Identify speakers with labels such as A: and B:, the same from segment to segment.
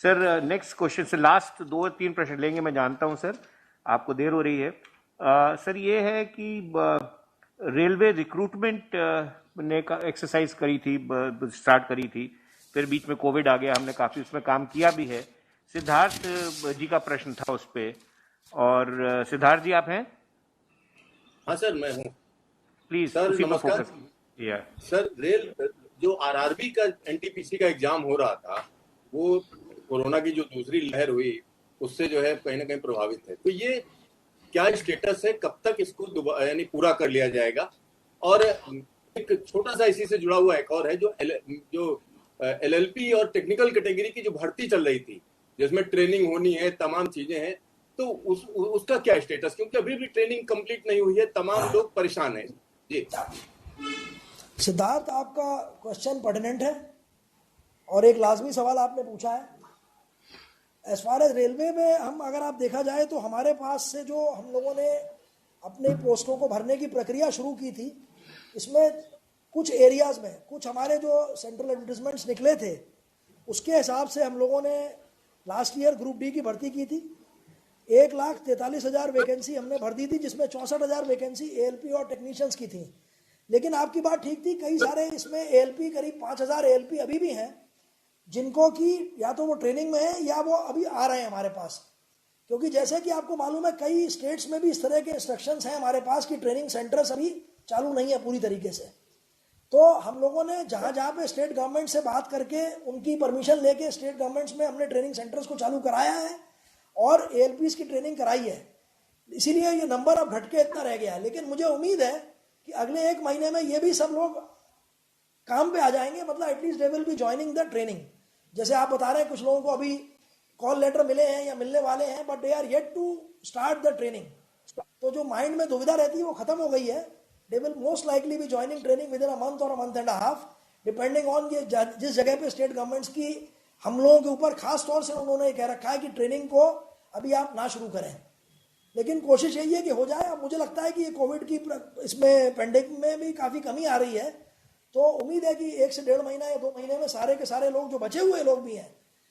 A: Sir next question से last 2-3 प्रश्न लेंगे, मैं जानता हूं सर आपको देर हो रही है। सर ये है कि रेलवे रिक्रूटमेंट ने का एक्सरसाइज करी थी, स्टार्ट करी थी, फिर बीच में कोविड आ गया, हमने काफ़ी उसमें काम किया भी है। सिद्धार्थ जी का प्रश्न था उस पर, और सिद्धार्थ जी आप हैं?
B: हाँ सर, मैं हूँ।
A: प्लीज
B: सर
A: उसी पर
B: नमस्कार।
A: फोकस कीजिए।
B: सर जो आरआरबी का एनटीपीसी का एग्जाम हो रहा था, वो कोरोना की जो दूसरी लहर हुई उससे जो है कहीं ना कहीं प्रभावित है। तो ये क्या स्टेटस है, कब तक इसको यानी पूरा कर लिया जाएगा? और एक छोटा सा इसी से जुड़ा हुआ एक और है, जो एलएलपी और टेक्निकल कैटेगरी की जो भर्ती चल रही थी, जिसमें ट्रेनिंग होनी है, तमाम चीजें हैं, तो उसका क्या स्टेटस? क्योंकि अभी भी ट्रेनिंग कंप्लीट नहीं हुई है, तमाम लोग परेशान हैं जी।
C: सिद्धार्थ, आपका क्वेश्चन पर्टिनेंट है और एक लाजमी सवाल आपने पूछा है। एज फार एज रेलवे में हम अगर आप देखा जाए तो हमारे पास से जो हम लोगों ने अपने पोस्टों को भरने की प्रक्रिया शुरू की थी, इसमें कुछ एरियाज़ में कुछ हमारे जो सेंट्रल एडवर्टिजमेंट्स निकले थे उसके हिसाब से हम लोगों ने लास्ट ईयर ग्रुप डी की भर्ती की थी। 1,43,000 वैकेंसी हमने भर दी थी, जिसमें 64,000 वैकेंसी एएलपी और टेक्नीशियंस की थी। लेकिन आपकी बात ठीक थी, कई सारे इसमें एएलपी, करीब 5,000 एएलपी अभी भी हैं जिनको कि या तो वो ट्रेनिंग में है या वो अभी आ रहे हैं हमारे पास। क्योंकि जैसे कि आपको मालूम है, कई स्टेट्स में भी इस तरह के इंस्ट्रक्शंस हैं हमारे पास कि ट्रेनिंग सेंटर्स अभी चालू नहीं है पूरी तरीके से। तो हम लोगों ने जहाँ जहाँ पे स्टेट गवर्नमेंट से बात करके उनकी परमिशन लेके स्टेट गवर्नमेंट्स में हमने ट्रेनिंग सेंटर्स को चालू कराया है और एएलपीज की ट्रेनिंग कराई है। इसीलिए ये नंबर अब घट के इतना रह गया है। लेकिन मुझे उम्मीद है कि अगले 1 महीने में ये भी सब लोग काम पे आ जाएंगे, मतलब at least they will be joining the training. जैसे आप बता रहे हैं कुछ लोगों को अभी कॉल लेटर मिले हैं या मिलने वाले हैं, but they are yet to start the training. तो जो माइंड में दुविधा रहती है वो खत्म हो गई है। They will most likely be joining training within a month और a month and a half, depending on ये जिस जगह पे स्टेट गवर्नमेंट्स की हम लोगों के ऊपर खास तौर से उन्होंने कह रखा है कि ट्रेनिंग को अभी आप ना शुरू करें। लेकिन कोशिश यही है कि हो जाए। अब मुझे लगता है कि ये कोविड की इसमें पेंडेमिक में भी काफ़ी कमी आ रही है, तो उम्मीद है कि 1 से 1.5 महीना या 2 महीने में सारे के सारे लोग, जो बचे हुए लोग भी हैं,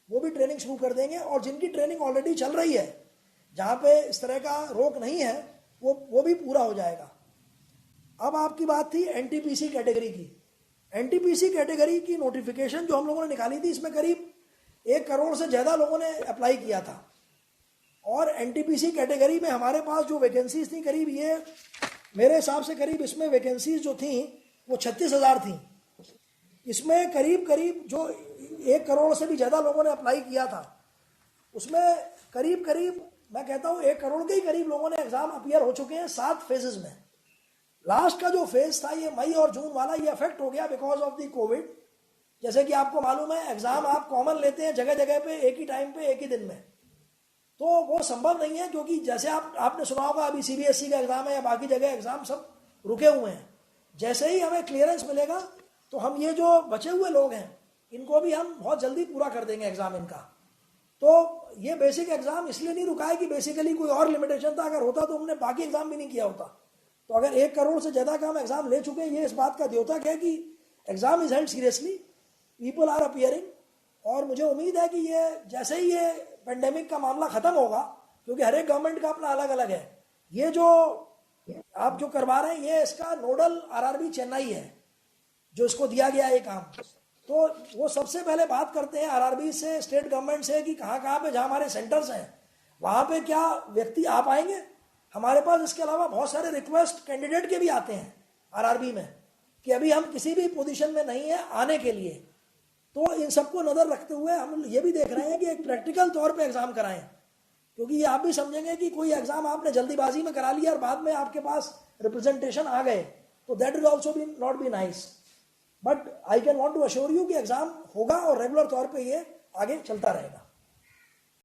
C: वो भी ट्रेनिंग शुरू कर देंगे। और जिनकी ट्रेनिंग ऑलरेडी चल रही है, जहाँ पे इस तरह का रोक नहीं है, वो भी पूरा हो जाएगा। अब आपकी बात थी एनटीपीसी कैटेगरी की। एनटीपीसी कैटेगरी की नोटिफिकेशन जो हम लोगों ने निकाली थी, इसमें करीब 1 करोड़ से ज़्यादा लोगों ने अप्लाई किया था। और एनटीपीसी कैटेगरी में हमारे पास जो वैकेंसीज थी, करीब ये मेरे हिसाब से करीब इसमें वैकेंसीज जो थी वो 36,000 थी। इसमें करीब जो 1 करोड़ से भी ज़्यादा लोगों ने अप्लाई किया था, उसमें करीब मैं कहता हूँ 1 करोड़ के ही करीब लोगों ने एग्ज़ाम अपीयर हो चुके हैं 7 फेजेस में। लास्ट का जो फेज था ये मई और जून वाला, ये अफेक्ट हो गया बिकॉज ऑफ द कोविड। जैसे कि आपको मालूम है, एग्ज़ाम आप कॉमन लेते हैं जगह जगह पे एक ही टाइम पे एक ही दिन में, तो वो संभव नहीं है। क्योंकि जैसे आपने सुना होगा, अभी सीबीएसई का एग्ज़ाम है या बाकी जगह एग्ज़ाम सब रुके हुए हैं। जैसे ही हमें क्लियरेंस मिलेगा तो हम ये जो बचे हुए लोग हैं इनको भी हम बहुत जल्दी पूरा कर देंगे एग्ज़ाम इनका। तो ये बेसिक एग्ज़ाम इसलिए नहीं रुका है कि बेसिकली कोई और लिमिटेशन था। अगर होता तो हमने बाकी एग्ज़ाम भी नहीं किया होता। तो अगर 1 करोड़ से ज़्यादा का हम एग्ज़ाम ले चुके हैं, ये इस बात का द्योतक है कि exam is held seriously, people are appearing. और मुझे उम्मीद है कि ये जैसे ही ये पेंडेमिक का मामला ख़त्म होगा, क्योंकि हर एक गवर्नमेंट का अपना अलग अलग है, ये जो आप जो करवा रहे हैं ये इसका नोडल आरआरबी चेन्नई है जो इसको दिया गया है काम। तो वो सबसे पहले बात करते हैं आरआरबी से, स्टेट गवर्नमेंट से, कि कहाँ पे जहाँ हमारे सेंटर्स हैं वहाँ पे क्या व्यक्ति आ पाएंगे। हमारे पास इसके अलावा बहुत सारे रिक्वेस्ट कैंडिडेट के भी आते हैं आरआरबी में कि अभी हम किसी भी पोजीशन में नहीं है आने के लिए। तो इन सबको नज़र रखते हुए हम ये भी देख रहे हैं कि एक प्रैक्टिकल तौर पे एग्ज़ाम कराएं, क्योंकि ये आप भी समझेंगे कि कोई एग्ज़ाम आपने जल्दीबाजी में करा लिया और बाद में आपके पास रिप्रेजेंटेशन आ गए, तो that will also be not be nice. But I can want to assure you कि एग्ज़ाम होगा और रेगुलर तौर पर ये आगे चलता रहेगा।